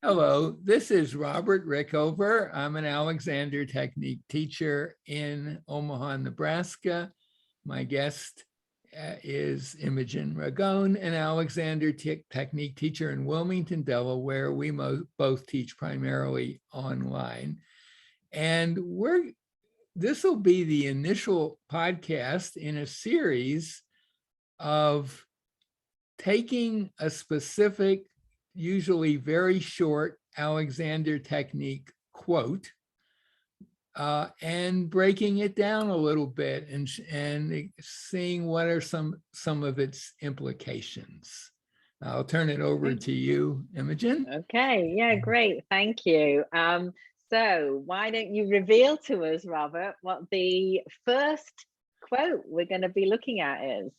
Hello, this is Robert Rickover. I'm an Alexander Technique teacher in Omaha, Nebraska. My guest is Imogen Ragone, an Alexander Technique teacher in Wilmington, Delaware. We both teach primarily online. And this will be the initial podcast in a series of taking a specific, usually very short Alexander Technique quote and breaking it down a little bit and seeing what are some of its implications. I'll turn it over to you, Imogen. Okay, yeah, great. Thank you. So why don't you reveal to us, Robert, what the first quote we're going to be looking at is?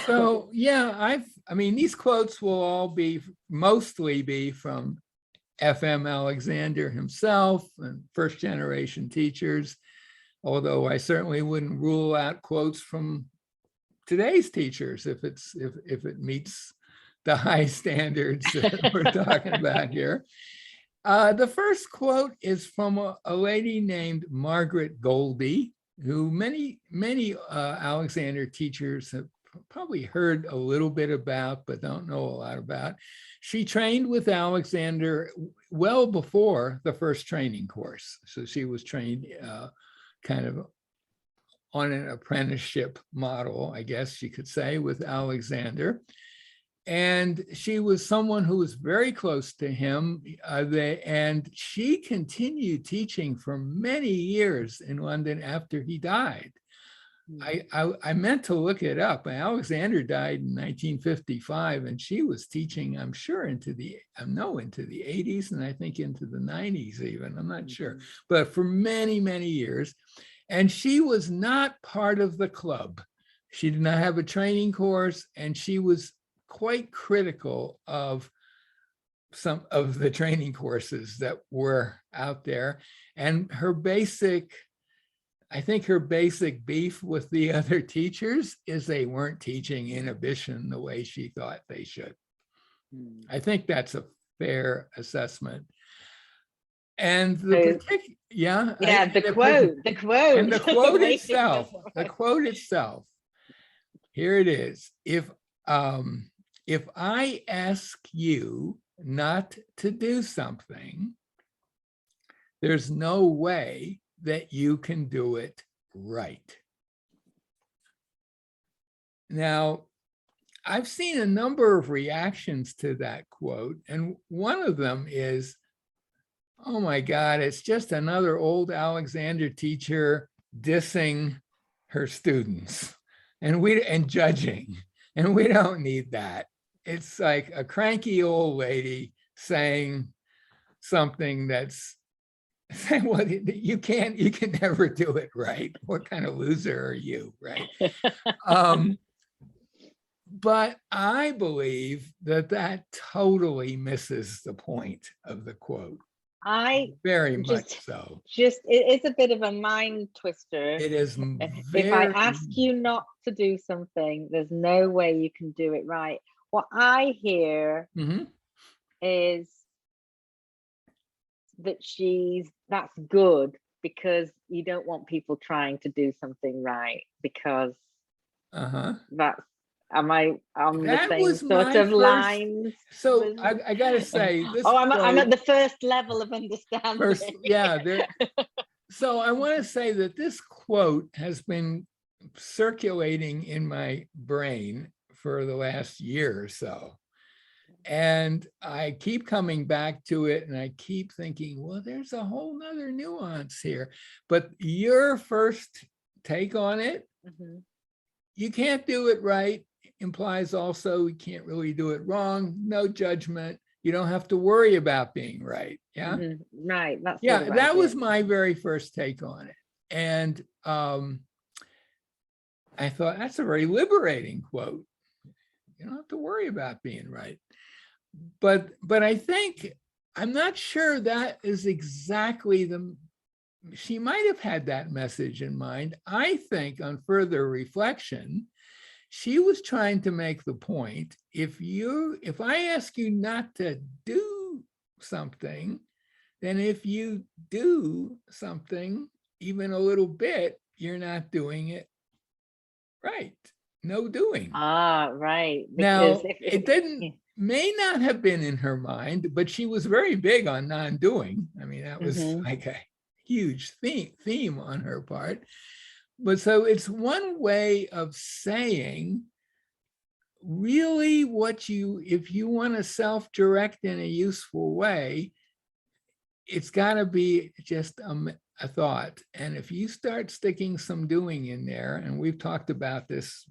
So yeah, I mean, these quotes will all mostly be from FM Alexander himself and first generation teachers, although I certainly wouldn't rule out quotes from today's teachers if it meets the high standards that we're talking about here. The first quote is from a lady named Margaret Goldie, who many Alexander teachers have probably heard a little bit about, but don't know a lot about. She trained with Alexander well before the first training course. So she was trained kind of on an apprenticeship model, I guess you could say, with Alexander. And she was someone who was very close to him. And she continued teaching for many years in London after he died. I meant to look it up. Alexander died in 1955, and she was teaching, I'm sure, into the 80s, and I think into the 90s even. I'm not sure, but for many, many years. And she was not part of the club. She did not have a training course, and she was quite critical of some of the training courses that were out there. And I think her basic beef with the other teachers is they weren't teaching inhibition the way she thought they should. I think that's a fair assessment. And the quote itself, here it is. If I ask you not to do something, there's no way that you can do it right. Now, I've seen a number of reactions to that quote, and one of them is, oh my God, it's just another old Alexander teacher dissing her students and judging, and we don't need that. It's like a cranky old lady saying something that's saying, well, you can never do it right. What kind of loser are you, right? But I believe that totally misses the point of the quote. Very much so. It's a bit of a mind twister. It is. If I ask you not to do something, there's no way you can do it right. What I hear is that that's good because you don't want people trying to do something right, because that's, am I on the same sort of lines? So I gotta say this. I'm at the first level of understanding. So I want to say that this quote has been circulating in my brain for the last year or so. And I keep coming back to it, and I keep thinking, well, there's a whole nother nuance here. But your first take on it, you can't do it right, implies also you can't really do it wrong. No judgment. You don't have to worry about being right. Yeah. Right. That's that was my very first take on it. And I thought that's a very liberating quote. You don't have to worry about being right. But I think, I'm not sure that is exactly she might have had that message in mind. I think on further reflection, she was trying to make the point, if I ask you not to do something, then if you do something even a little bit, you're not doing it right. No doing. Right. Now, it may not have been in her mind, but she was very big on non-doing. I mean, that was like a huge theme on her part. But so it's one way of saying, really if you want to self-direct in a useful way, it's got to be just a thought. And if you start sticking some doing in there, and we've talked about this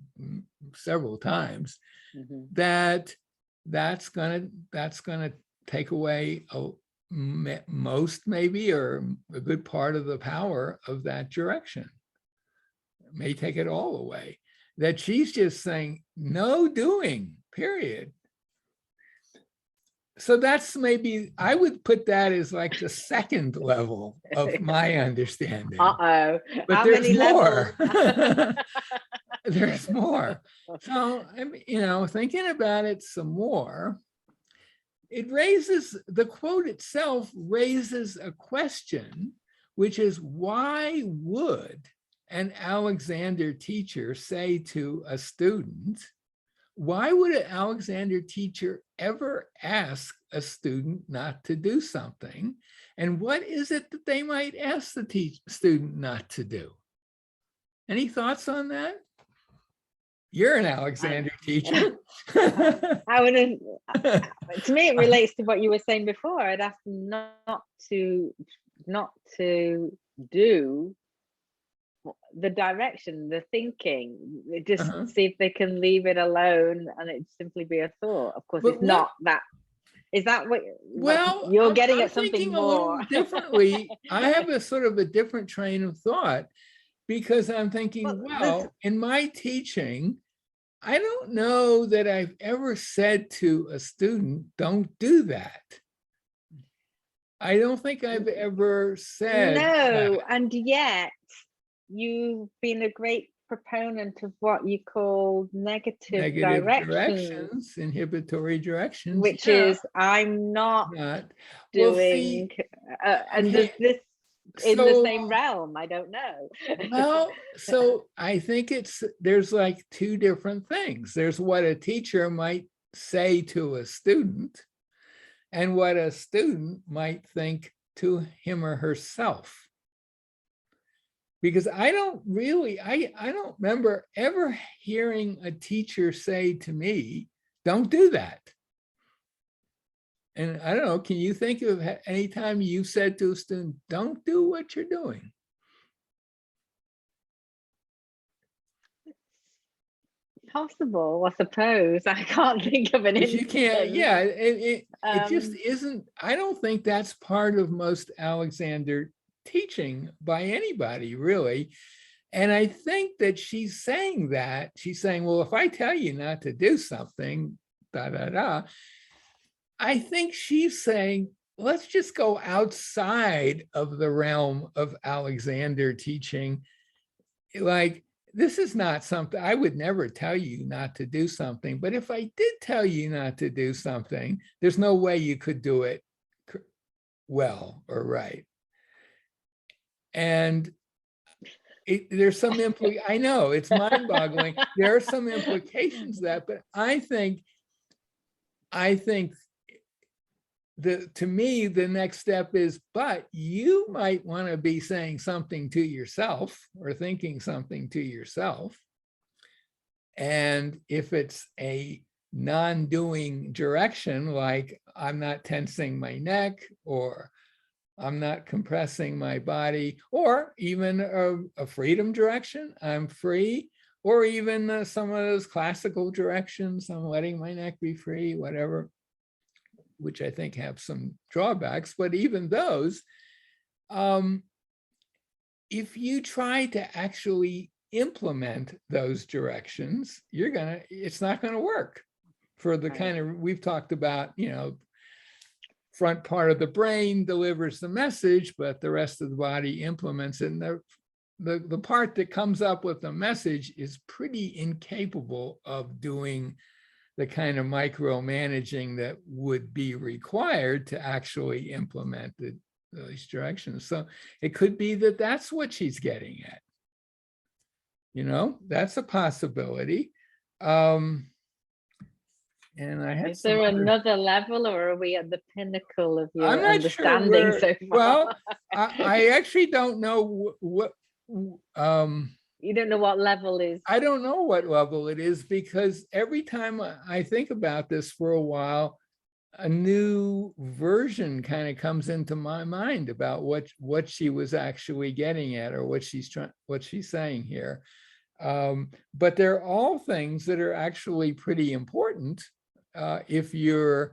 several times, that's gonna take away most, maybe, or a good part of the power of that direction. It may take it all away. That she's just saying no doing, period. So that's maybe, I would put that as like the second level of my understanding. But how there's more. There's more. So, thinking about it some more, the quote itself raises a question, which is, why would an Alexander teacher say to a student, why would an Alexander teacher ever ask a student not to do something? And what is it that they might ask the student not to do? Any thoughts on that? You're an Alexander teacher. I wouldn't. To me, it relates to what you were saying before. I'd ask them not to do the direction, the thinking. Just see if they can leave it alone, and it simply be a thought. Of course, it's not that. Is that what? Well, you're getting at something more a little differently. I have a sort of a different train of thought, because I'm thinking, well, in my teaching, I don't know that I've ever said to a student, don't do that. I don't think I've ever said that. And yet you've been a great proponent of what you call negative directions, inhibitory directions, which is I'm not doing, and does this in the same realm? I don't know. Well, so I think there's like two different things. There's what a teacher might say to a student, and what a student might think to him or herself. Because I don't remember ever hearing a teacher say to me, don't do that. And I don't know, can you think of any time you said to a student, don't do what you're doing? Possible, I suppose. I can't think of an instance. You can't, it just isn't. I don't think that's part of most Alexander teaching by anybody, really. And I think that she's saying, well, if I tell you not to do something, I think she's saying, let's just go outside of the realm of Alexander teaching. Like, this is not something, I would never tell you not to do something, but if I did tell you not to do something, there's no way you could do it well or right. And there's some I know it's mind-boggling. There are some implications of that, but I think to me, the next step is, but you might want to be saying something to yourself or thinking something to yourself. And if it's a non-doing direction, like I'm not tensing my neck, or I'm not compressing my body, or even a freedom direction, I'm free, or even some of those classical directions, I'm letting my neck be free, whatever, which I think have some drawbacks, but even those, if you try to actually implement those directions, it's not gonna work for the kind of, we've talked about, front part of the brain delivers the message, but the rest of the body implements it. And the part that comes up with the message is pretty incapable of doing the kind of micromanaging that would be required to actually implement those directions. So it could be that that's what she's getting at. You know, that's a possibility. And I had Is there another level, or are we at the pinnacle of your understanding so far? Well, I actually don't know what you don't know what level is. I don't know what level it is, because every time I think about this for a while, a new version kind of comes into my mind about what she was actually getting at, or what she's saying here. But they're all things that are actually pretty important if you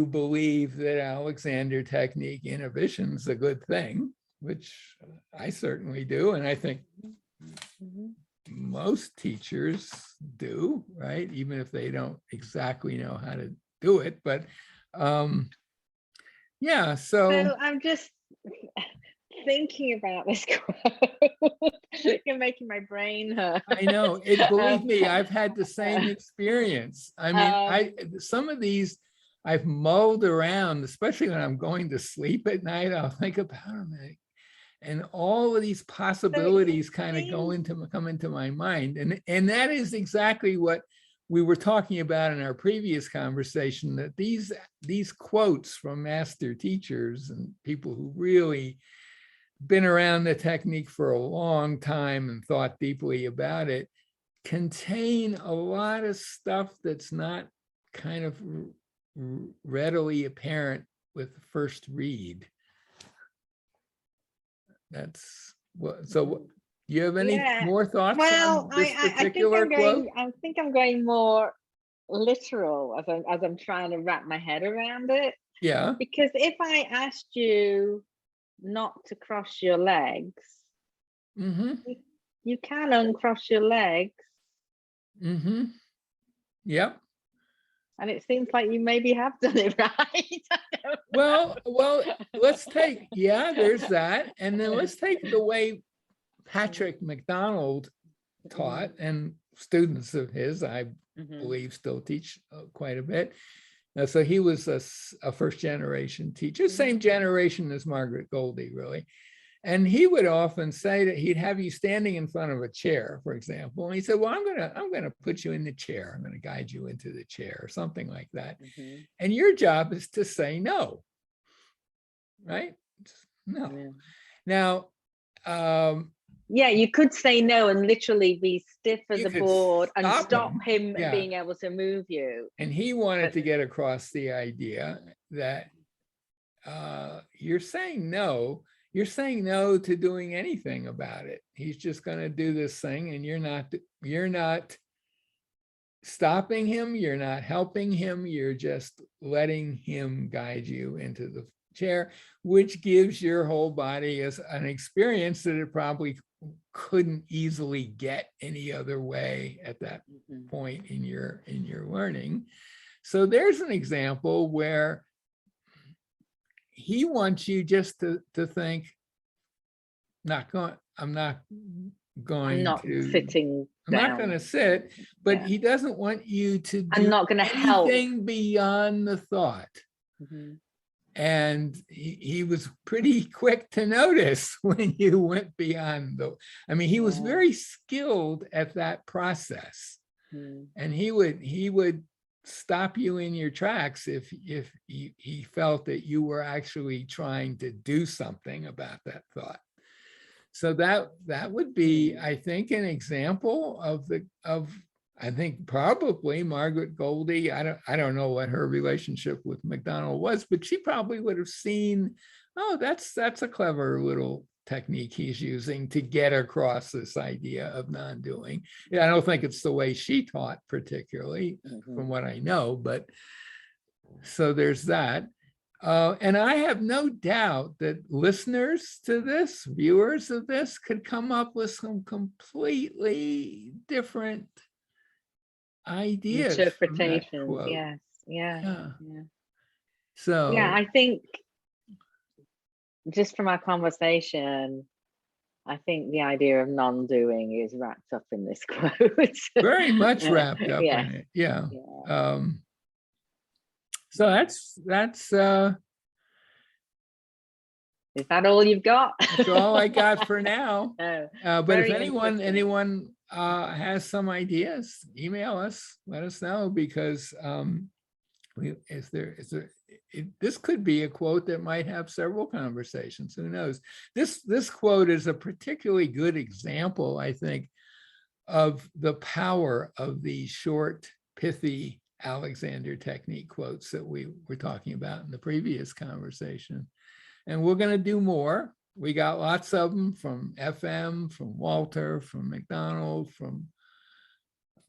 believe that Alexander technique inhibition is a good thing, which I certainly do, and I think most teachers do, right? Even if they don't exactly know how to do it. But yeah, so I'm just thinking about this quote. You're making my brain hurt. I know it. Believe me, I've had the same experience. I mean, some of these I've mulled around, especially when I'm going to sleep at night. I'll think about them, and all of these possibilities kind of come into my mind, and that is exactly what we were talking about in our previous conversation. That these quotes from master teachers and people who really been around the technique for a long time and thought deeply about it contain a lot of stuff that's not kind of readily apparent with the first read. That's what. So you have any more thoughts on this particular quote? I think I'm going more literal as I'm trying to wrap my head around it. Yeah. Because if I asked you not to cross your legs, you can uncross your legs. Yep. And it seems like you maybe have done it right. Well, let's take, there's that. And then let's take the way Patrick MacDonald taught, and students of his, I believe, still teach quite a bit. So he was a first generation teacher, same generation as Margaret Goldie, really. And he would often say that he'd have you standing in front of a chair, for example. And he said, well, I'm gonna put you in the chair. I'm gonna guide you into the chair, or something like that. And your job is to say no, right? No. Now, you could say no and literally be stiff as a board and stop him being able to move you. And he wanted to get across the idea that you're saying no to doing anything about it. He's just going to do this thing, and you're not stopping him, you're not helping him, you're just letting him guide you into the chair, which gives your whole body as an experience that it probably couldn't easily get any other way at that point in your learning. So there's an example where he wants you just to think, I'm not going to sit, but he doesn't want you to do I'm not going to help anything beyond the thought. And he was pretty quick to notice when you went beyond he was very skilled at that process. And he would stop you in your tracks if he felt that you were actually trying to do something about that thought. So that would be, I think, an example of I think probably Margaret Goldie. I don't know what her relationship with MacDonald was, but she probably would have seen, oh, that's a clever little technique he's using to get across this idea of non-doing. I don't think it's the way she taught particularly, from what I know, but so there's that. And I have no doubt that listeners to this, viewers of this, could come up with some completely different ideas, interpretations. So I think just from our conversation, I think the idea of non-doing is wrapped up in this quote. Very much wrapped up in it. Yeah. So that's is that all you've got? That's all I got for now. But if anyone interesting. has some ideas, email us, let us know, because this could be a quote that might have several conversations. Who knows? This quote is a particularly good example, I think, of the power of the short, pithy Alexander technique quotes that we were talking about in the previous conversation. And we're going to do more. We got lots of them from FM, from Walter, from McDonald, from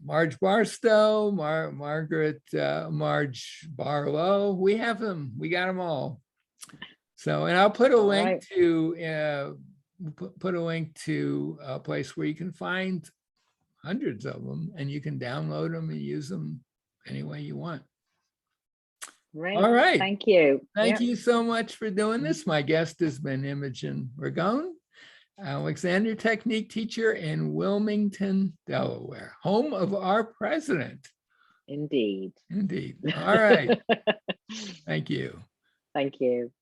Marge Barstow, Margaret, Marge Barlow. We have them. We got them all. So, and I'll put a link to a place where you can find hundreds of them, and you can download them and use them any way you want. Great. All right. Thank you. Thank you so much for doing this. My guest has been Imogen Ragone, Alexander technique teacher in Wilmington, Delaware, home of our president. Indeed. Indeed. All right. Thank you. Thank you.